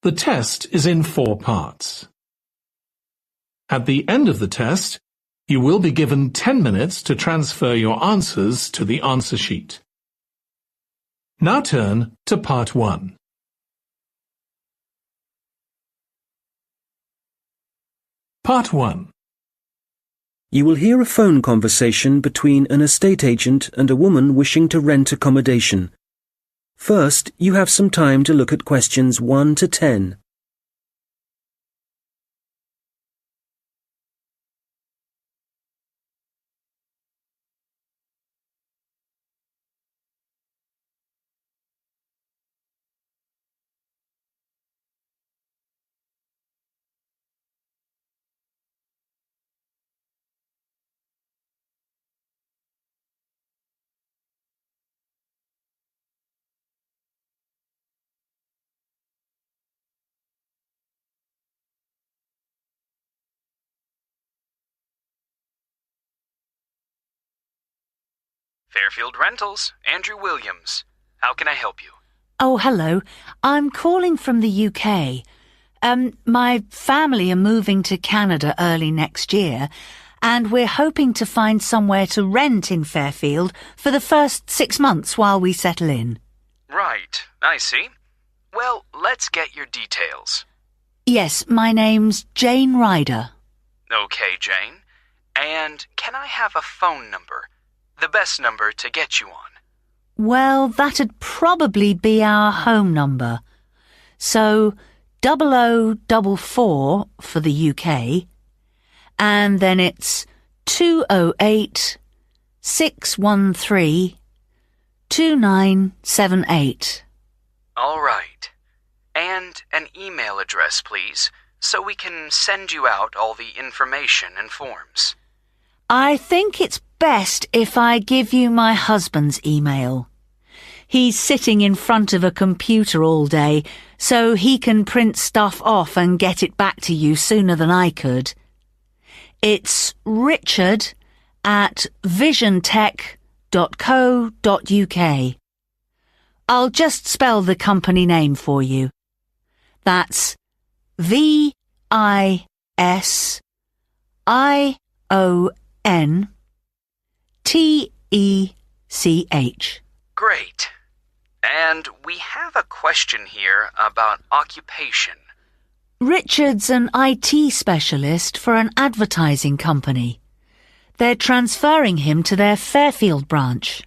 The test is in 4 parts. At the end of the test, you will be given 10 minutes to transfer your answers to the answer sheet. Now turn to Part 1. Part 1. You will hear a phone conversation between an estate agent and a woman wishing to rent accommodation. First, you have some time to look at questions 1 to 10. Fairfield Rentals, Andrew Williams. How can I help you? Oh, hello. I'm calling from the UK. My family are moving to Canada early next year, and we're hoping to find somewhere to rent in Fairfield for the first 6 months while we settle in. Right, I see. Well, let's get your details. Yes, my name's Jane Ryder. Okay, Jane. And can I have a phone number? The best number to get you on. Well, that'd probably be our home number. So, 0044 for the UK, and then it's 208 613 2978. All right. And an email address, please, so we can send you out all the information and forms. I think it's best if I give you my husband's email. He's sitting in front of a computer all day, so he can print stuff off and get it back to you sooner than I could. It's richard@visiontech.co.uk. I'll just spell the company name for you. That's VISIONTECH. Great. And we have a question here about occupation. Richard's an IT specialist for an advertising company. They're transferring him to their Fairfield branch.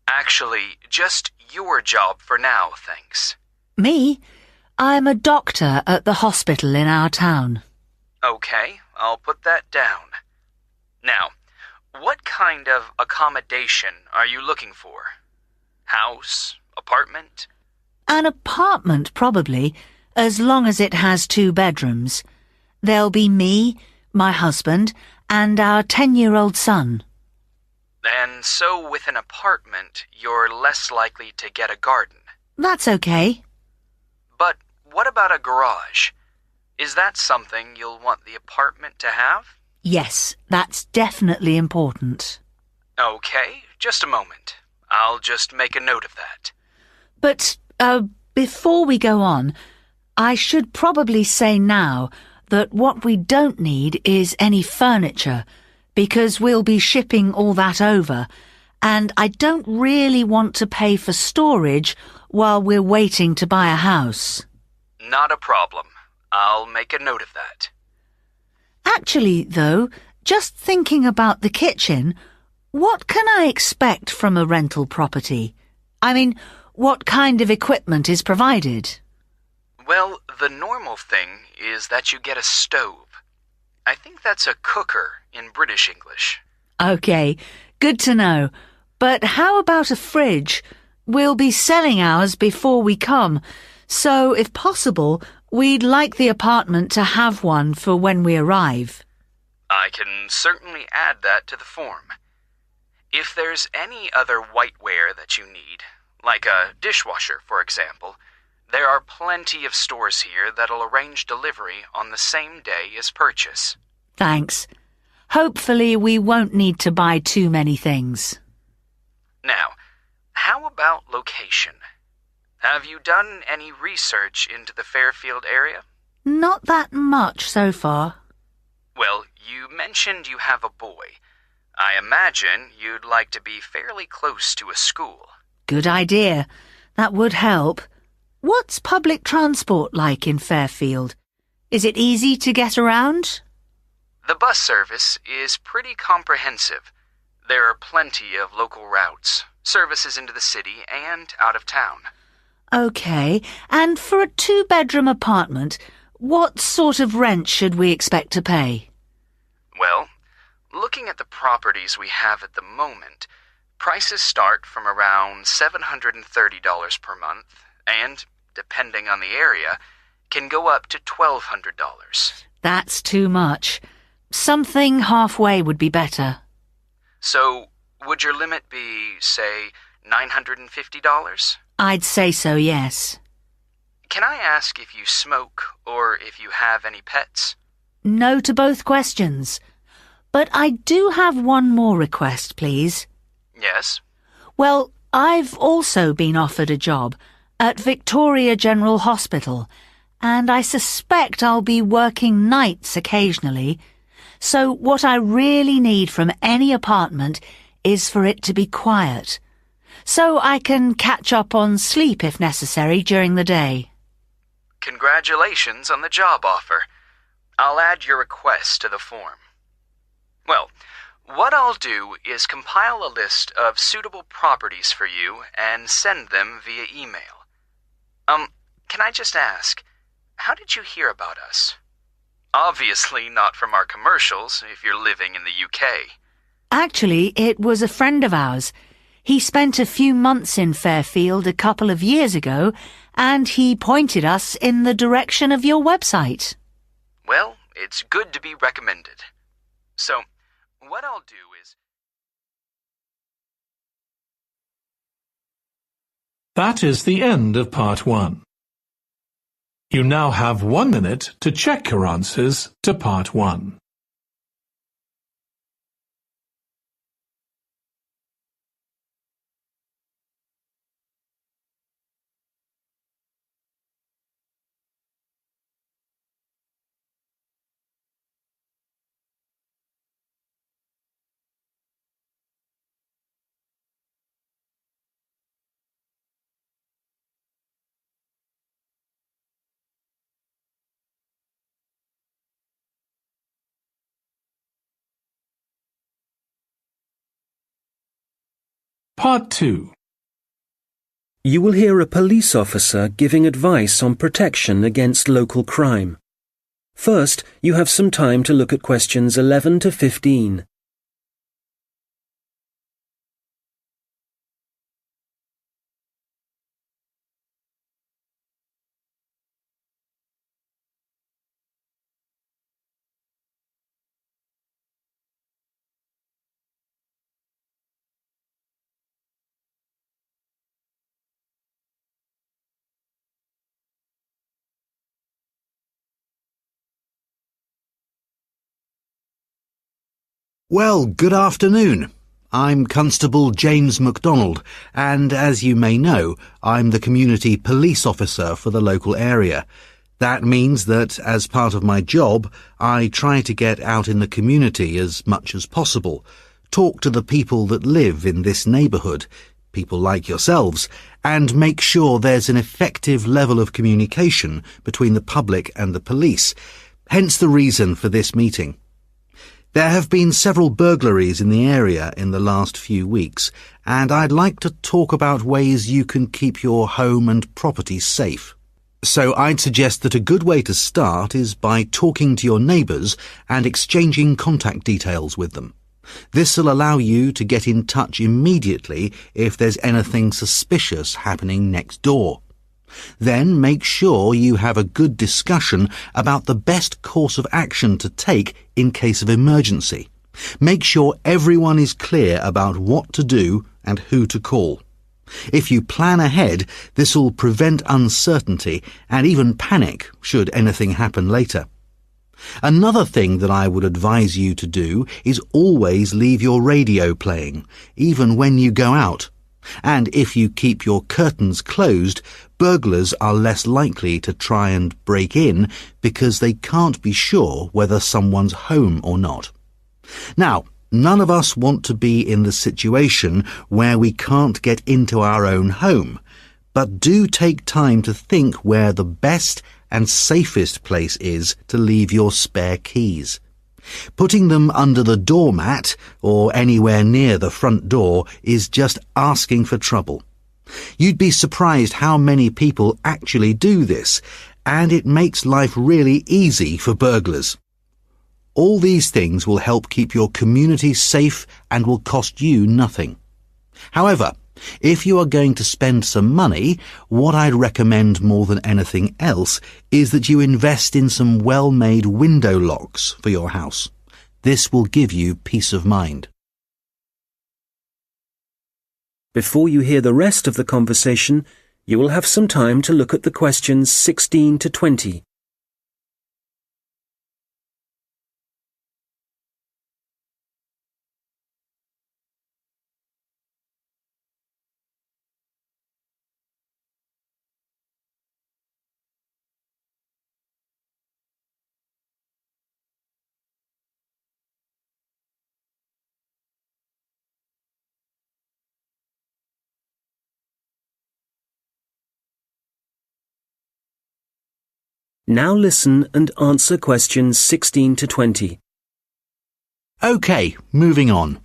Actually, just your job for now, thanks. Me? I'm a doctor at the hospital in our town. Okay, I'll put that down. Now, what kind of accommodation are you looking for? House? Apartment? An apartment, probably, as long as it has 2 bedrooms. There'll be me, my husband, and our 10-year-old son. And so with an apartment, you're less likely to get a garden. That's okay. But what about a garage? Is that something you'll want the apartment to have? Yes, that's definitely important. Okay, just a moment. I'll just make a note of that. But, before we go on, I should probably say now that what we don't need is any furniture, because we'll be shipping all that over, and I don't really want to pay for storage while we're waiting to buy a house. Not a problem. I'll make a note of that. Actually, though, just thinking about the kitchen, what can I expect from a rental property? I mean, what kind of equipment is provided? Well, the normal thing is that you get a stove. I think that's a cooker in British English. Okay, good to know. But how about a fridge? We'll be selling ours before we come, so if possible, we'd like the apartment to have one for when we arrive. I can certainly add that to the form. If there's any other whiteware that you need, like a dishwasher, for example, there are plenty of stores here that'll arrange delivery on the same day as purchase. Thanks. Hopefully we won't need to buy too many things. Now, how about location? Have you done any research into the Fairfield area? Not that much so far. Well, you mentioned you have a boy. I imagine you'd like to be fairly close to a school. Good idea. That would help. What's public transport like in Fairfield? Is it easy to get around? The bus service is pretty comprehensive. There are plenty of local routes, services into the city and out of town. OK, and for a 2-bedroom apartment, what sort of rent should we expect to pay? Well, looking at the properties we have at the moment, prices start from around $730 per month and, depending on the area, can go up to $1,200. That's too much. Something halfway would be better. So, would your limit be, say, $950? I'd say so, yes. Can I ask if you smoke or if you have any pets? No to both questions. But I do have one more request, please. Yes? Well, I've also been offered a job at Victoria General Hospital, and I suspect I'll be working nights occasionally. So what I really need from any apartment is for it to be quiet, so I can catch up on sleep if necessary during the day. Congratulations on the job offer. I'll add your request to the form. Well, what I'll do is compile a list of suitable properties for you and send them via email. Can I just ask, how did you hear about us? Obviously not from our commercials if you're living in the UK. Actually, it was a friend of ours. He spent a few months in Fairfield a couple of years ago, and he pointed us in the direction of your website. Well, it's good to be recommended. So, what I'll do is... That is the end of part 1. You now have 1 minute to check your answers to part 1. Part 2. You will hear a police officer giving advice on protection against local crime. First, you have some time to look at questions 11 to 15. Well, good afternoon. I'm Constable James MacDonald, and as you may know, I'm the community police officer for the local area. That means that, as part of my job, I try to get out in the community as much as possible, talk to the people that live in this neighbourhood, people like yourselves, and make sure there's an effective level of communication between the public and the police, hence the reason for this meeting. There have been several burglaries in the area in the last few weeks, and I'd like to talk about ways you can keep your home and property safe. So I'd suggest that a good way to start is by talking to your neighbours and exchanging contact details with them. This will allow you to get in touch immediately if there's anything suspicious happening next door. Then make sure you have a good discussion about the best course of action to take in case of emergency. Make sure everyone is clear about what to do and who to call. If you plan ahead, this will prevent uncertainty and even panic should anything happen later. Another thing that I would advise you to do is always leave your radio playing, even when you go out. And if you keep your curtains closed, burglars are less likely to try and break in because they can't be sure whether someone's home or not. Now, none of us want to be in the situation where we can't get into our own home, but do take time to think where the best and safest place is to leave your spare keys. Putting them under the doormat or anywhere near the front door is just asking for trouble. You'd be surprised how many people actually do this, and it makes life really easy for burglars. All these things will help keep your community safe and will cost you nothing. However, if you are going to spend some money, what I'd recommend more than anything else is that you invest in some well-made window locks for your house. This will give you peace of mind. Before you hear the rest of the conversation, you will have some time to look at the questions 16 to 20. Now listen and answer questions 16 to 20. OK, moving on.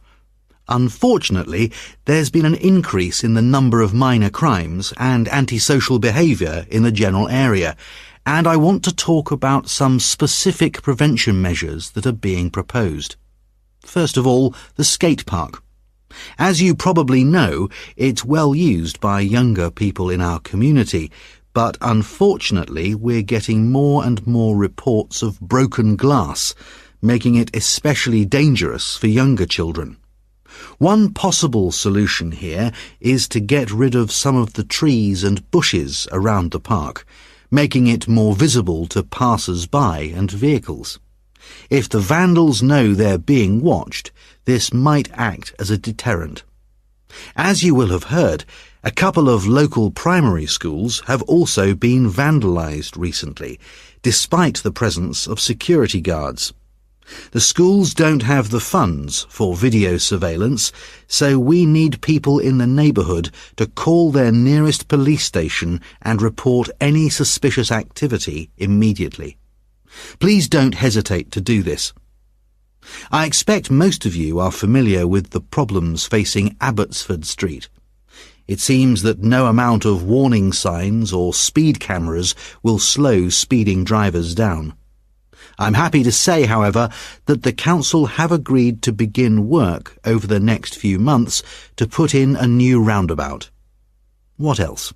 Unfortunately, there's been an increase in the number of minor crimes and antisocial behaviour in the general area, and I want to talk about some specific prevention measures that are being proposed. First of all, the skate park. As you probably know, it's well used by younger people in our community, but unfortunately we're getting more and more reports of broken glass, making it especially dangerous for younger children. One possible solution here is to get rid of some of the trees and bushes around the park, making it more visible to passers-by and vehicles. If the vandals know they're being watched, this might act as a deterrent. As you will have heard, a couple of local primary schools have also been vandalised recently, despite the presence of security guards. The schools don't have the funds for video surveillance, so we need people in the neighbourhood to call their nearest police station and report any suspicious activity immediately. Please don't hesitate to do this. I expect most of you are familiar with the problems facing Abbotsford Street. It seems that no amount of warning signs or speed cameras will slow speeding drivers down. I'm happy to say, however, that the council have agreed to begin work over the next few months to put in a new roundabout. What else?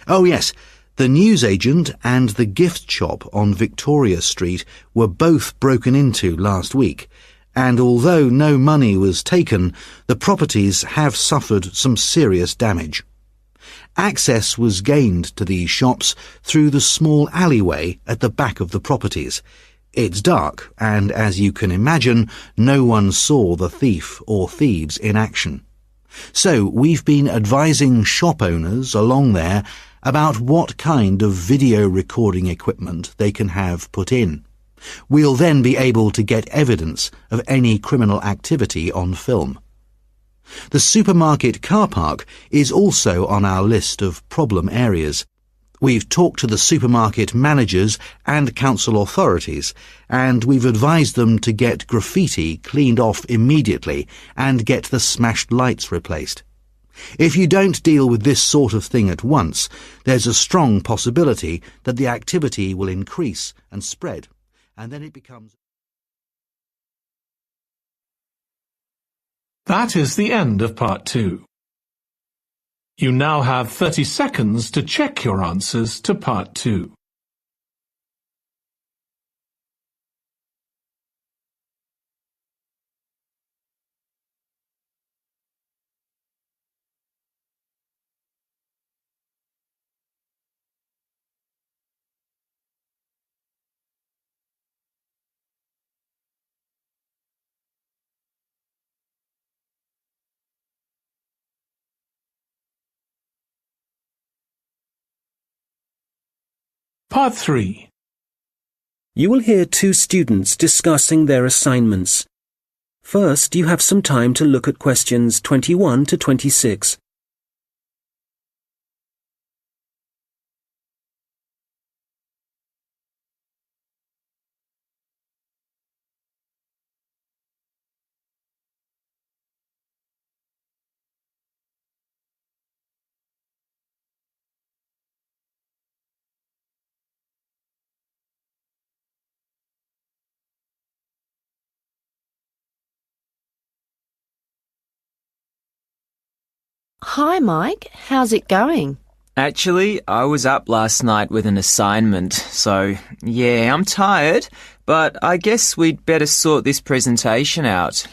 Oh yes, the newsagent and the gift shop on Victoria Street were both broken into last week, and although no money was taken, the properties have suffered some serious damage. Access was gained to these shops through the small alleyway at the back of the properties. It's dark, and as you can imagine, no one saw the thief or thieves in action. So we've been advising shop owners along there about what kind of video recording equipment they can have put in. We'll then be able to get evidence of any criminal activity on film. The supermarket car park is also on our list of problem areas. We've talked to the supermarket managers and council authorities, and we've advised them to get graffiti cleaned off immediately and get the smashed lights replaced. If you don't deal with this sort of thing at once, there's a strong possibility that the activity will increase and spread, and then it becomes... That is the end of part 2. You now have 30 seconds to check your answers to part 2. Part 3. You will hear two students discussing their assignments. First, you have some time to look at questions 21 to 26. Hi, Mike. How's it going? Actually, I was up last night with an assignment, so yeah, I'm tired, but I guess we'd better sort this presentation out.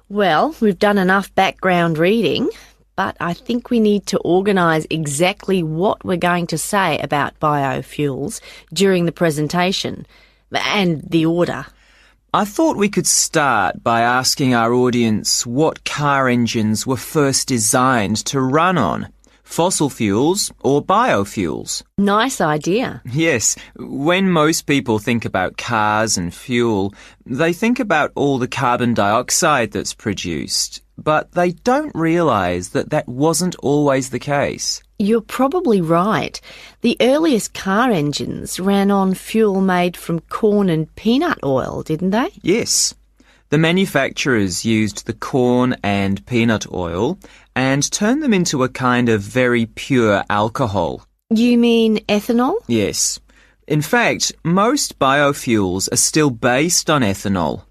Well, we've done enough background reading, but I think we need to organise exactly what we're going to say about biofuels during the presentation, and the order. I thought we could start by asking our audience what car engines were first designed to run on, fossil fuels or biofuels. Nice idea. Yes, when most people think about cars and fuel, they think about all the carbon dioxide that's produced, but they don't realise that that wasn't always the case. You're probably right. The earliest car engines ran on fuel made from corn and peanut oil, didn't they? Yes. The manufacturers used the corn and peanut oil and turned them into a kind of very pure alcohol. You mean ethanol? Yes. In fact, most biofuels are still based on ethanol.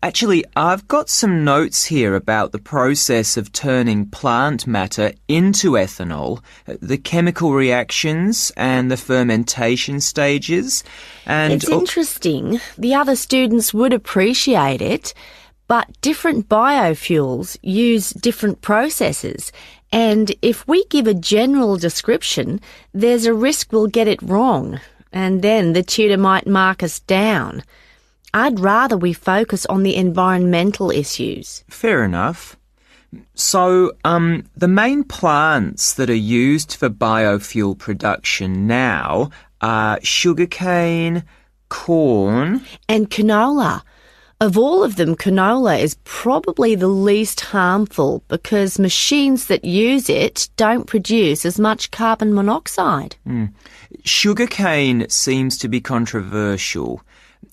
Actually, I've got some notes here about the process of turning plant matter into ethanol, the chemical reactions and the fermentation stages. And it's interesting. The other students would appreciate it, but different biofuels use different processes. And if we give a general description, there's a risk we'll get it wrong, and then the tutor might mark us down. I'd rather we focus on the environmental issues. Fair enough. So, the main plants that are used for biofuel production now are sugarcane, corn... and canola. Of all of them, canola is probably the least harmful because machines that use it don't produce as much carbon monoxide. Sugarcane seems to be controversial.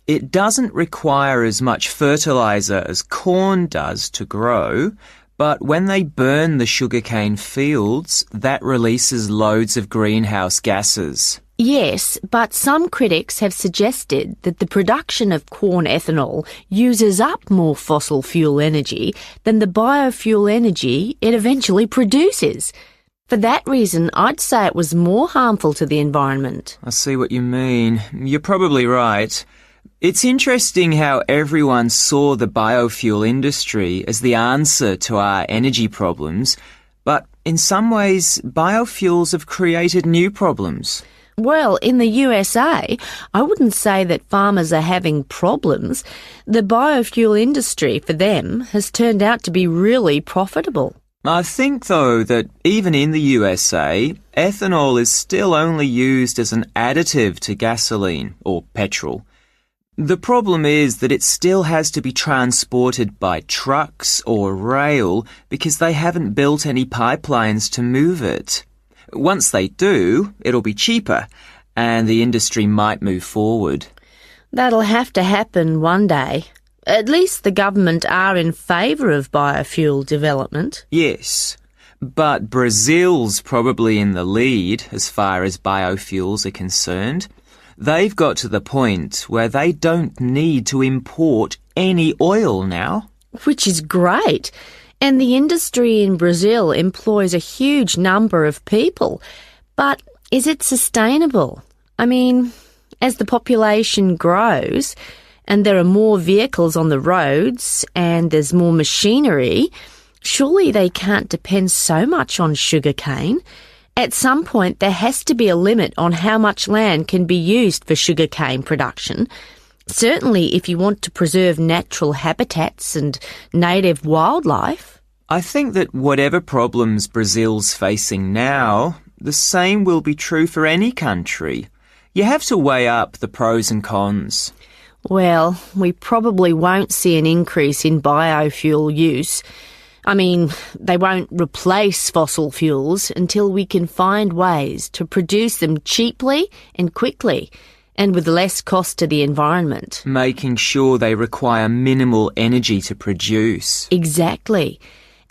It doesn't require as much fertilizer as corn does to grow, but when they burn the sugarcane fields, that releases loads of greenhouse gases. Yes, but some critics have suggested that the production of corn ethanol uses up more fossil fuel energy than the biofuel energy it eventually produces. For that reason, I'd say it was more harmful to the environment. I see what you mean. You're probably right. It's interesting how everyone saw the biofuel industry as the answer to our energy problems, but in some ways, biofuels have created new problems. Well, in the USA, I wouldn't say that farmers are having problems. The biofuel industry, for them, has turned out to be really profitable. I think, though, that even in the USA, ethanol is still only used as an additive to gasoline or petrol. The problem is that it still has to be transported by trucks or rail because they haven't built any pipelines to move it. Once they do, it'll be cheaper and the industry might move forward. That'll have to happen one day. At least the government are in favour of biofuel development. Yes, but Brazil's probably in the lead as far as biofuels are concerned. They've got to the point where they don't need to import any oil now. Which is great. And the industry in Brazil employs a huge number of people. But is it sustainable? I mean, as the population grows and there are more vehicles on the roads and there's more machinery, surely they can't depend so much on sugarcane. At some point, there has to be a limit on how much land can be used for sugarcane production. Certainly, if you want to preserve natural habitats and native wildlife. I think that whatever problems Brazil's facing now, the same will be true for any country. You have to weigh up the pros and cons. Well, we probably won't see an increase in biofuel use. I mean, they won't replace fossil fuels until we can find ways to produce them cheaply and quickly, and with less cost to the environment. Making sure they require minimal energy to produce. Exactly.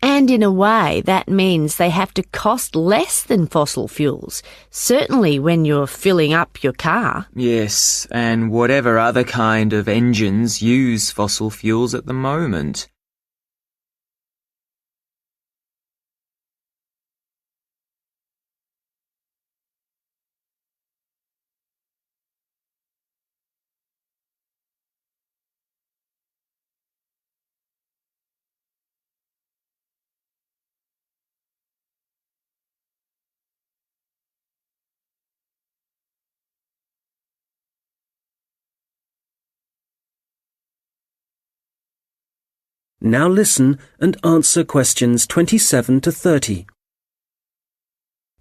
And in a way, that means they have to cost less than fossil fuels, certainly when you're filling up your car. Yes, and whatever other kind of engines use fossil fuels at the moment. Now listen and answer questions 27 to 30.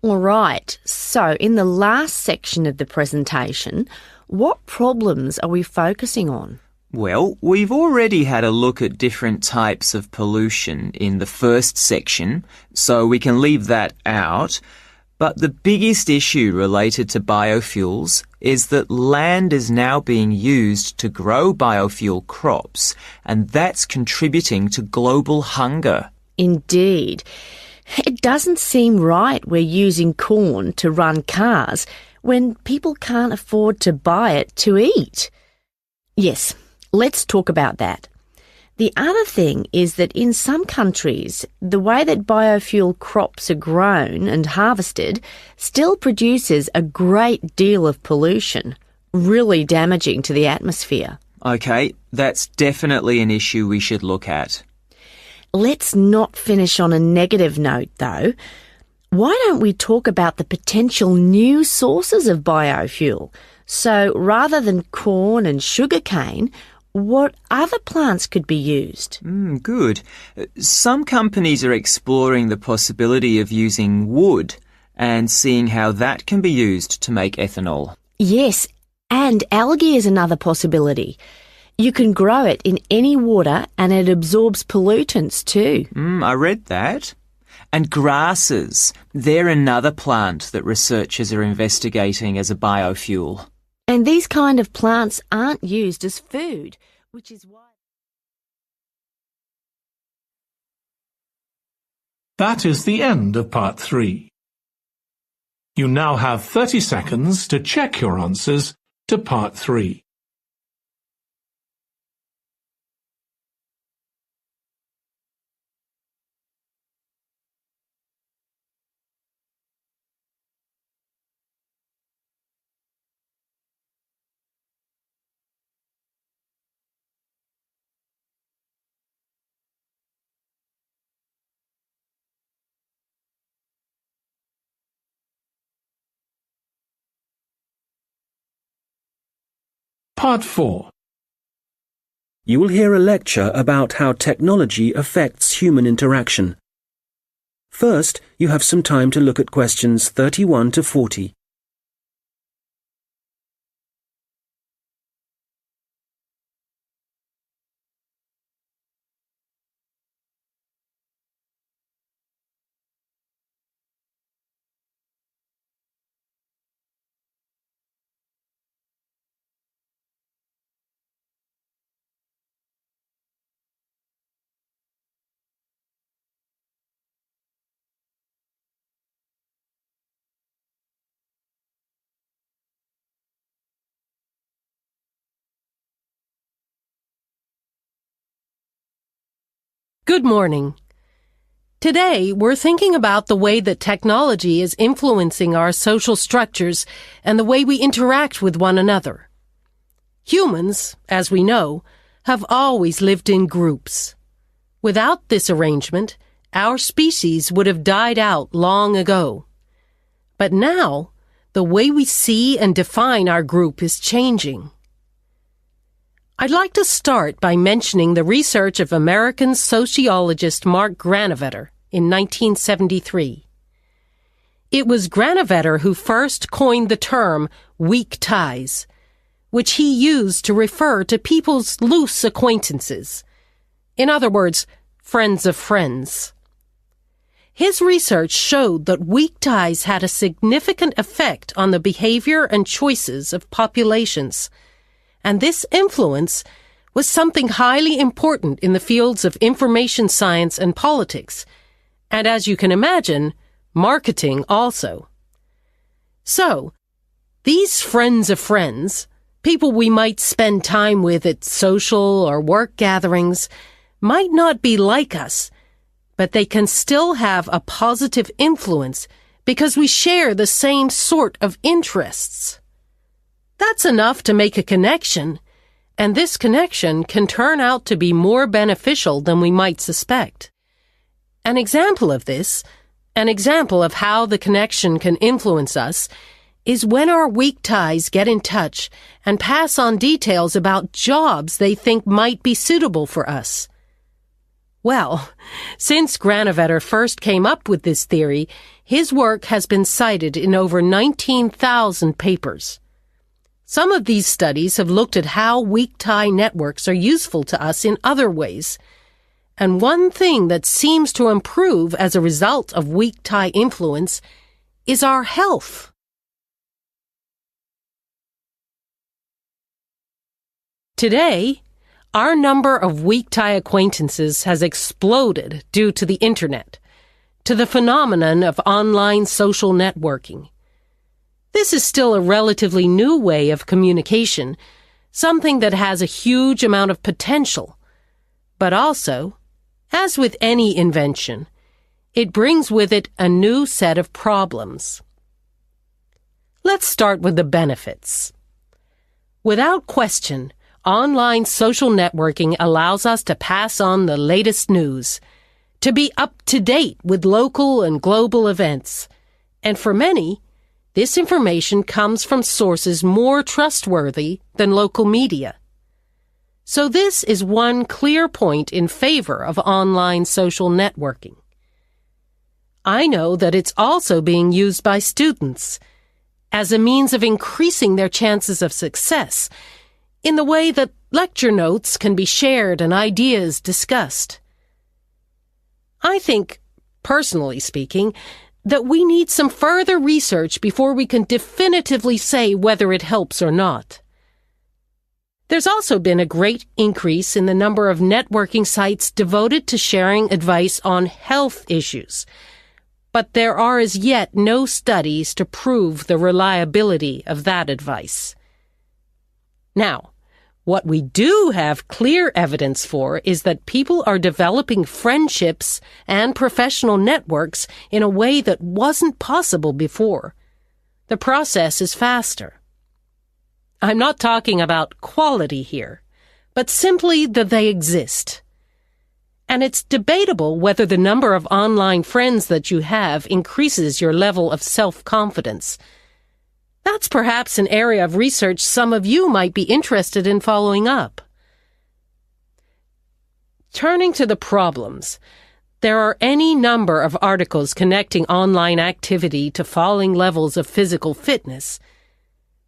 All right, so in the last section of the presentation, what problems are we focusing on? Well, we've already had a look at different types of pollution in the first section, so we can leave that out. But the biggest issue related to biofuels is that land is now being used to grow biofuel crops, and that's contributing to global hunger. Indeed. It doesn't seem right we're using corn to run cars when people can't afford to buy it to eat. Yes, let's talk about that. The other thing is that in some countries, the way that biofuel crops are grown and harvested still produces a great deal of pollution, really damaging to the atmosphere. Okay, that's definitely an issue we should look at. Let's not finish on a negative note, though. Why don't we talk about the potential new sources of biofuel? So rather than corn and sugarcane, what other plants could be used? Good. Some companies are exploring the possibility of using wood and seeing how that can be used to make ethanol. Yes, and algae is another possibility. You can grow it in any water and it absorbs pollutants too. I read that. And grasses, they're another plant that researchers are investigating as a biofuel. And these kind of plants aren't used as food, which is why... That is the end of part 3. You now have 30 seconds to check your answers to part 3. Part 4. You will hear a lecture about how technology affects human interaction. First, you have some time to look at questions 31 to 40. Good morning. Today, we're thinking about the way that technology is influencing our social structures and the way we interact with one another. Humans, as we know, have always lived in groups. Without this arrangement, our species would have died out long ago. But now, the way we see and define our group is changing. I'd like to start by mentioning the research of American sociologist Mark Granovetter in 1973. It was Granovetter who first coined the term weak ties, which he used to refer to people's loose acquaintances. In other words, friends of friends. His research showed that weak ties had a significant effect on the behavior and choices of populations, and this influence was something highly important in the fields of information science and politics, and as you can imagine, marketing also. So, these friends of friends, people we might spend time with at social or work gatherings, might not be like us, but they can still have a positive influence because we share the same sort of interests. That's enough to make a connection, and this connection can turn out to be more beneficial than we might suspect. An example of this, an example of how the connection can influence us, is when our weak ties get in touch and pass on details about jobs they think might be suitable for us. Well, since Granovetter first came up with this theory, his work has been cited in over 19,000 papers. Some of these studies have looked at how weak tie networks are useful to us in other ways. And one thing that seems to improve as a result of weak tie influence is our health. Today, our number of weak tie acquaintances has exploded due to the Internet, to the phenomenon of online social networking. This is still a relatively new way of communication, something that has a huge amount of potential. But also, as with any invention, it brings with it a new set of problems. Let's start with the benefits. Without question, online social networking allows us to pass on the latest news, to be up to date with local and global events, and for many, this information comes from sources more trustworthy than local media. So this is one clear point in favor of online social networking. I know that it's also being used by students as a means of increasing their chances of success in the way that lecture notes can be shared and ideas discussed. I think, personally speaking, that we need some further research before we can definitively say whether it helps or not. There's also been a great increase in the number of networking sites devoted to sharing advice on health issues, but there are as yet no studies to prove the reliability of that advice. Now, what we do have clear evidence for is that people are developing friendships and professional networks in a way that wasn't possible before. The process is faster. I'm not talking about quality here, but simply that they exist. And it's debatable whether the number of online friends that you have increases your level of self-confidence. That's perhaps an area of research some of you might be interested in following up. Turning to the problems, there are any number of articles connecting online activity to falling levels of physical fitness.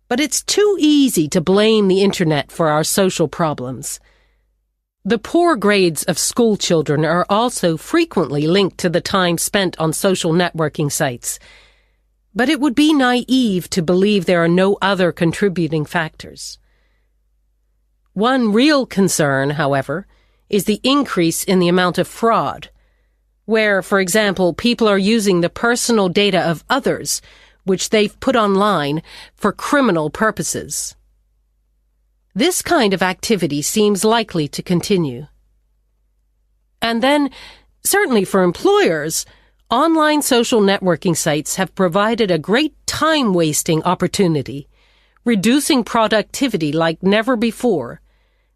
But it's too easy to blame the Internet for our social problems. The poor grades of school children are also frequently linked to the time spent on social networking sites. But it would be naive to believe there are no other contributing factors. One real concern, however, is the increase in the amount of fraud, where, for example, people are using the personal data of others, which they've put online, for criminal purposes. This kind of activity seems likely to continue. And then, certainly for employers, online social networking sites have provided a great time-wasting opportunity, reducing productivity like never before,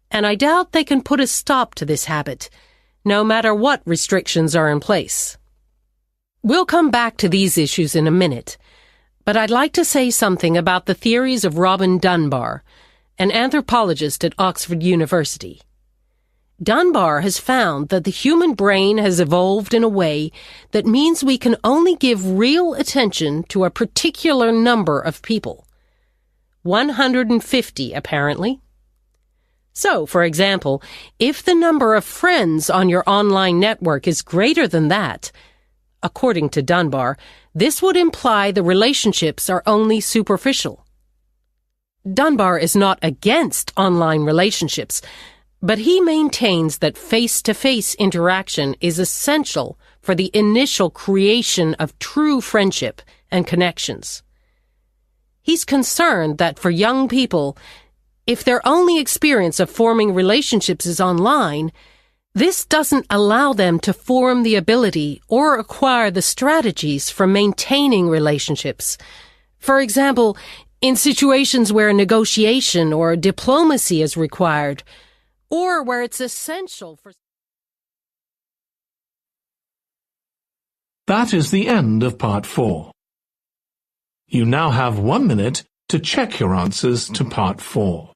and I doubt they can put a stop to this habit, no matter what restrictions are in place. We'll come back to these issues in a minute, but I'd like to say something about the theories of Robin Dunbar, an anthropologist at Oxford University. Dunbar has found that the human brain has evolved in a way that means we can only give real attention to a particular number of people. 150, apparently. So, for example, if the number of friends on your online network is greater than that, according to Dunbar, this would imply the relationships are only superficial. Dunbar is not against online relationships, but he maintains that face-to-face interaction is essential for the initial creation of true friendship and connections. He's concerned that for young people, if their only experience of forming relationships is online, this doesn't allow them to form the ability or acquire the strategies for maintaining relationships. For example, in situations where negotiation or diplomacy is required, or where it's essential for... That is the end of part 4. You now have 1 minute to check your answers to part 4.